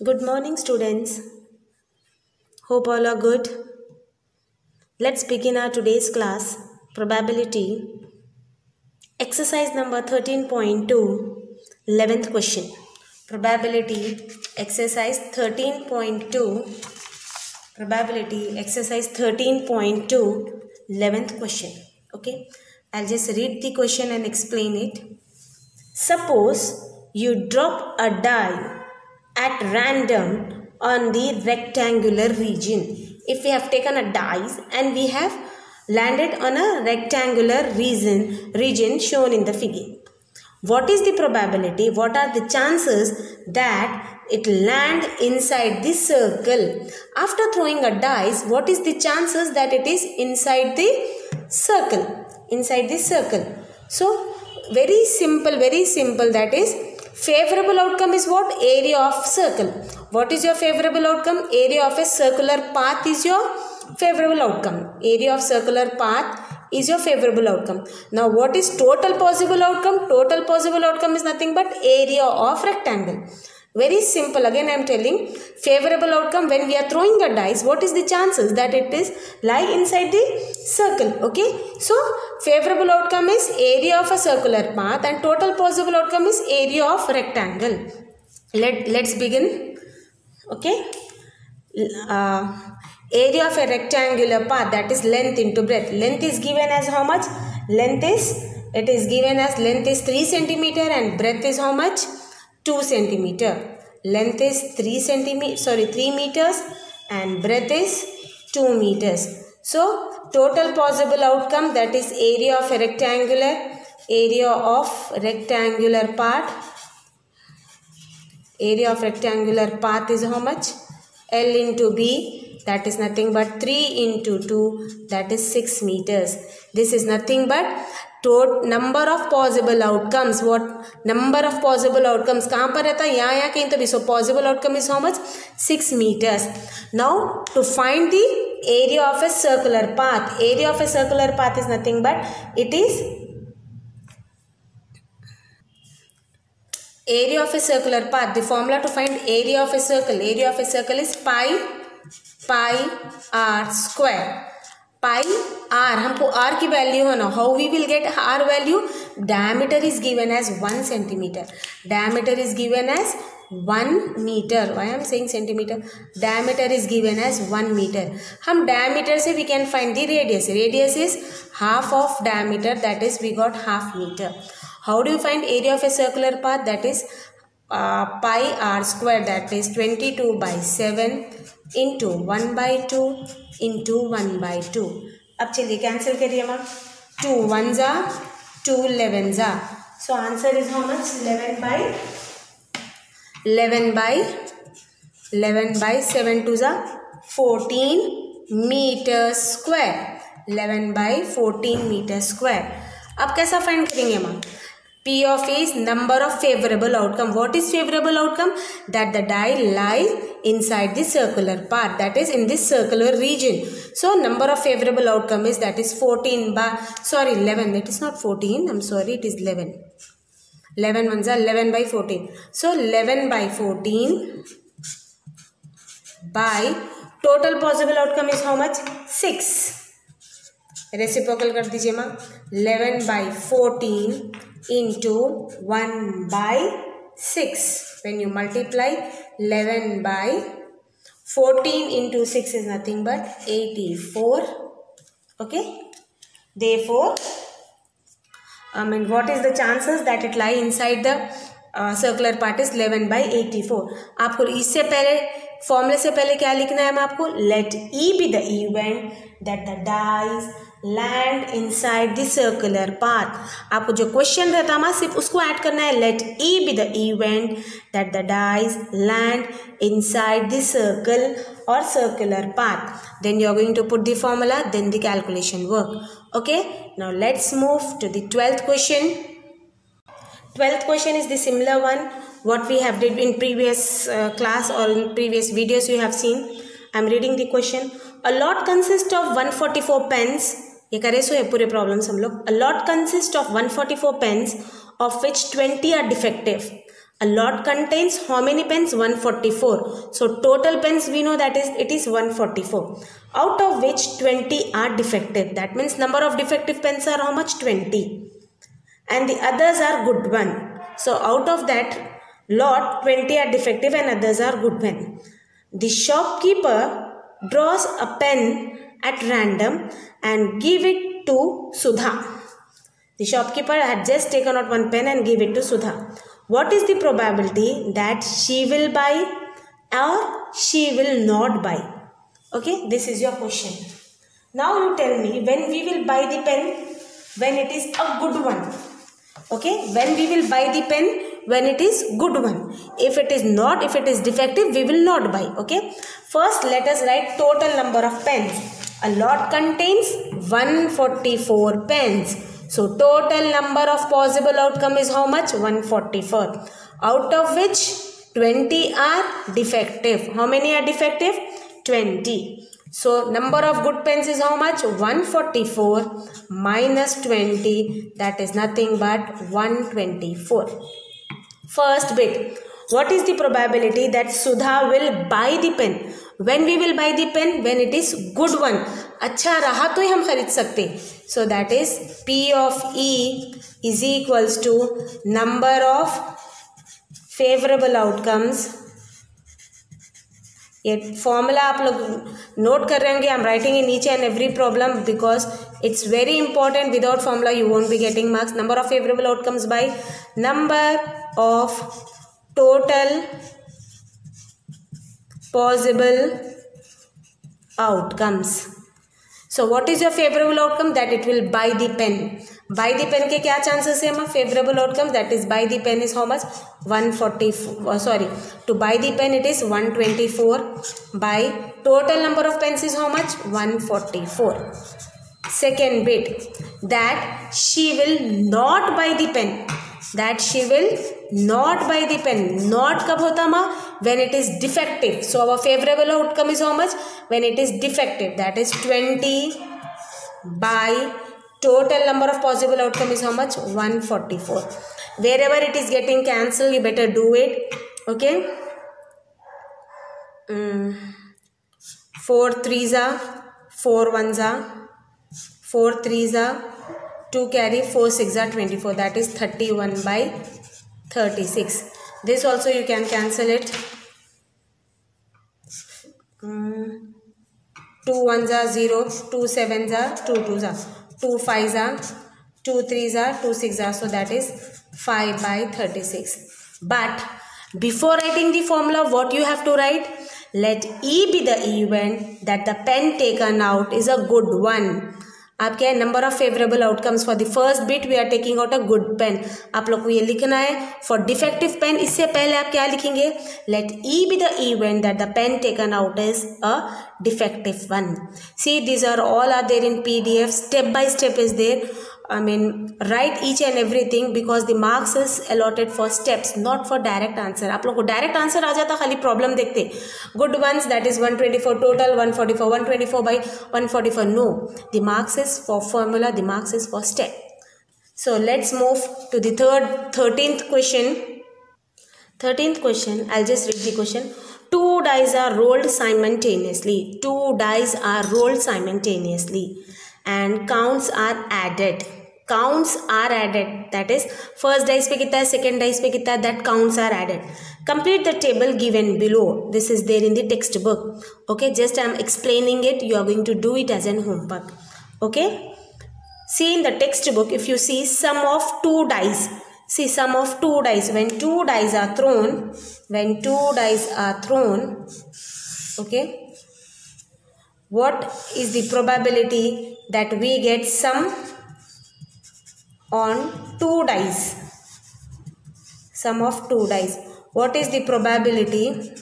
Good morning, students. Hope all are good. Let's begin our today's class, Probability, exercise number 13.2, 11th question. Probability, exercise 13.2, probability, exercise 13.2, 11th question. Okay, I'll just read the question and explain it. Suppose you drop a die at random on the rectangular region. If we have taken a dice and we have landed on a rectangular region shown in the figure, what is the probability? What are the chances that it land inside the circle? After throwing a dice, what is the chances that it is inside the circle? Inside the circle. So very simple, that is favorable outcome is what? Area of circle. What is your favorable outcome? Area of a circular path is your favorable outcome. Area of circular path is your favorable outcome. Now what is total possible outcome? Total possible outcome is nothing but area of rectangle. Very simple. Again I am telling, favorable outcome when we are throwing a dice, what is the chances that it is lie inside the circle? Okay, so favorable outcome is area of a circular path and total possible outcome is area of rectangle. Let's begin. Okay, area of a rectangular path, that is length into breadth. Length is given as how much? Length is given as 3 centimeter and breadth is how much? 2 centimeter. Length is 3 meters and breadth is 2 meters. So total possible outcome, that is area of a rectangular part. Area of rectangular path is how much? L into B, that is nothing but 3 into 2, that is 6 meters. This is nothing but number of possible outcomes. What number of possible outcomes? कहाँ पर रहता है? यहाँ कहीं तो भी. So possible outcome is how much? 6 meters. Now to find the area of a circular path. Area of a circular path is nothing but it is area of a circular path. The formula to find area of a circle. Area of a circle is pi r square. Pi r, हमको r की value है ना. How we will get r value? Diameter is given as 1 centimeter. Diameter is given as 1 meter. Why I am saying centimeter? Diameter is given as 1 meter. हम diameter से we can find the radius. Radius is half of diameter, that is we got half meter. How do you find area of a circular path? That is pi r square, that is 22 by 7 into 1 by 2 into 1 by 2. अब चलिए cancel करिए ma'am. 2 1s are 2 11s are. So answer is how much? 11 by 7 2s are 14 meters square. 11 by 14 meters square. अब कैसा find करेंगे ma'am? P of A is number of favorable outcome. What is favorable outcome? That the die lies inside the circular path, that is in this circular region. So number of favorable outcome is, that is 11. That is not 14. I'm sorry, it is 11. 11 ones are 11 by 14. So 11 by 14 by total possible outcome is how much? 6. Reciprocal कर दीजिए माँ. 11 by 14 into 1 by 6. When you multiply 11 by 14 into 6 is nothing but 84. Okay. Therefore, what is the chances that it lie inside the circular part is 11 by 84. आपको इससे पहले फॉर्मूले से पहले क्या लिखना है? मैं आपको let E be the event that the dice land inside the circular path. आपको जो क्वेश्चन रहता है सिर्फ उसको ऐड करना है. let E be the event that the dice land inside the circle or circular path. Then you are going to put the formula, then the calculation work. Okay, now let's move to the 12th question. 12th question is the similar one what we have did in previous class or in previous videos you have seen. I am reading the question. A lot consists of 144 pens, ये करे सो है पूरे problems हम लोग. A lot consists of 144 pens of which 20 are defective. A lot contains how many pens? 144. So total pens we know that it is 144. Out of which 20 are defective. That means number of defective pens are how much? 20. And the others are good one. So out of that lot 20 are defective and others are good one. The shopkeeper draws a pen at random and give it to Sudha. The shopkeeper had just taken out one pen and give it to Sudha. What is the probability that she will buy or she will not buy? Okay, this is your question. Now you tell me when we will buy the pen when it is a good one. Okay, when we will buy the pen when it is good one. If it is not, if it is defective, we will not buy. Okay, first let us write total number of pens. A lot contains 144 pens. So total number of possible outcome is how much? 144. Out of which 20 are defective. How many are defective? 20. So number of good pens is how much? 144 minus 20. That is nothing but 124. First bit. What is the probability that Sudha will buy the pen? When we will buy the pen? When it is good one. अच्छा रहा तो ही हम खरीद सकते. So that is P of E is equals to number of favorable outcomes. ये formula आप लोग note कर रहे होंगे. I am writing in each and every problem because it's very important. Without formula you won't be getting marks. Number of favourable outcomes by number of total possible outcomes. So what is your favorable outcome? That it will buy the pen. Buy the pen के क्या chances है हमारा favorable outcome? That is buy the pen is how much? 144. Sorry, to buy the pen it is 124. By total number of pens is how much? 144. Second bit, that she will not buy the pen. That she will not buy the pen. Not कब होता माँ? When it is defective. So our favorable outcome is how much? When it is defective. That is 20 by total number of possible outcome is how much? 144. Wherever it is getting cancelled, you better do it. Okay. 4 3s are 4 1s are 4 3s are 2 carry 4 6 are 24. That is 31 by 36. This also you can cancel it. 2 1s are 0, 2 7s are 2 2s are 2 5s are 2 3s are 2 6 are. So that is 5 by 36. But before writing the formula, what you have to write? Let E be the event that the pen taken out is a good one. आप क्या है number of favourable outcomes for the first bit we are taking out a good pen. आप लोग को ये लिखना है. For defective pen इससे पहले आप क्या लिखेंगे? Let E be the event that the pen taken out is a defective one. See this are all are there in PDF. Step by step is there. I mean write each and everything because the marks is allotted for steps, not for direct answer. आप लोग को direct answer आ जाता खाली problem देखते. Good ones that is 124 total, 144, 124 by 144. No, the marks is for formula, the marks is for step. So let's move to the 13th question. 13th question, I'll just read the question. 2 dice are rolled simultaneously. 2 dice are rolled simultaneously and counts are added. Counts are added. That is first dice पे कितना है, second dice पे कितना है, that counts are added. Complete the table given below. This is there in the textbook. Okay, just I am explaining it. You are going to do it as an homework. Okay. See in the textbook, if you see sum of 2 dice. See sum of 2 dice. When 2 dice are thrown, okay, what is the probability that we get sum on 2 dice? Sum of 2 dice. What is the probability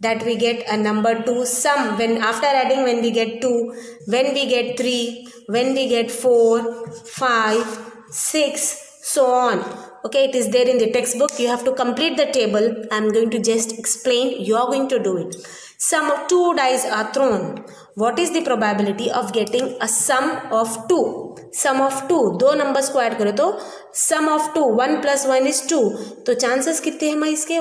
that we get a number 2 sum? When after adding, when we get 2, when we get 3, when we get 4, 5, 6, so on. Okay, it is there in the textbook. You have to complete the table. I am going to just explain. You are going to do it. Sum of 2 dice are thrown. What is the probability of getting a sum of 2? Sum of 2, दो numbers को add करो तो sum of 2, 1 plus 1 is 2. तो chances कितने हैं हमारे इसके?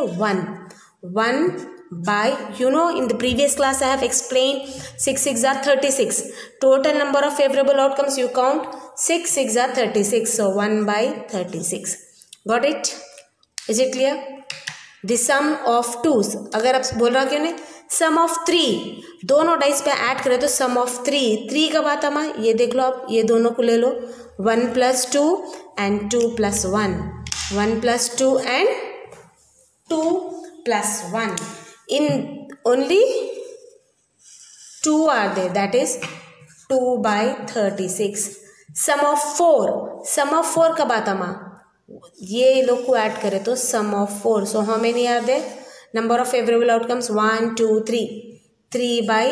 1 by, you know, in the previous class I have explained 6 6 are 36. Total number of favorable outcomes you count 6 6 are 36. So 1 by 36. Got it? Is it clear? The sum of 2s, अगर आप बोल रहा क्यों नहीं, सम ऑफ 3 दोनों dice पे add करें तो सम ऑफ 3 कब आता है? ये देख लो आप, ये दोनों को ले लो, 1 plus 2 and 2 plus 1, 1 plus 2 and 2 plus 1. In only 2 are there, that is 2 by 36. Sum of 4 कब आता है? ये लोग को ऐड करें तो sum of 4. So how many are there? Number of favourable outcomes 1 2 3 by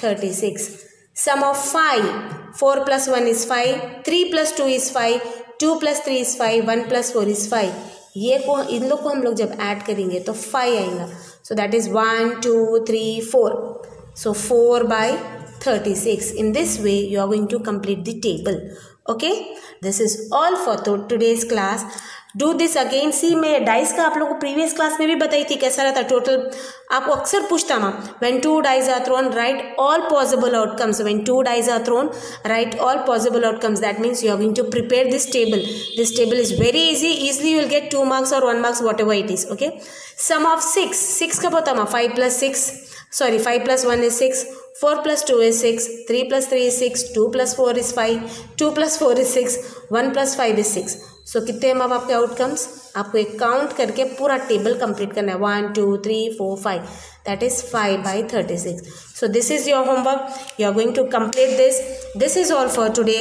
36. Sum of 5, 4 plus 1 is 5, 3 plus 2 is 5, 2 plus 3 is 5, 1 plus 4 is 5. ये को इन लोग को हम लोग जब ऐड करेंगे तो 5 आएगा. So that is 1 2 3 4. So 4 by 36. In this way you are going to complete the table. Okay, this is all for today's class. Do this again. See, मैं डाइस का आप लोगों को प्रीवियस क्लास में भी बताई थी कैसा रहता टोटल. आपको अक्सर पूछता मैं, when 2 dice are thrown, write all possible outcomes. When 2 dice are thrown, write all possible outcomes. That means you are going to prepare this table. This table is very easy. Easily you will get 2 marks or 1 marks, whatever it is. Okay. Sum of 6 कब होता है? 5 plus 6. Sorry, 5 plus 1 is 6. 4 plus 2 is 6, 3 plus 3 is 6, 2 plus 4 is 5, 2 plus 4 is 6, 1 plus 5 is 6. सो कितने हैं अब आपके outcomes? आपको एक count करके पूरा टेबल कंप्लीट करना है. 1 2 3 4 5, that is 5 by 36. So this is your homework. You are going to complete this. This is all for today.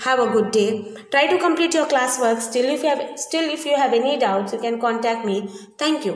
Have a good day. Try to complete your class work. Still if you have any doubts, you can contact me. Thank you.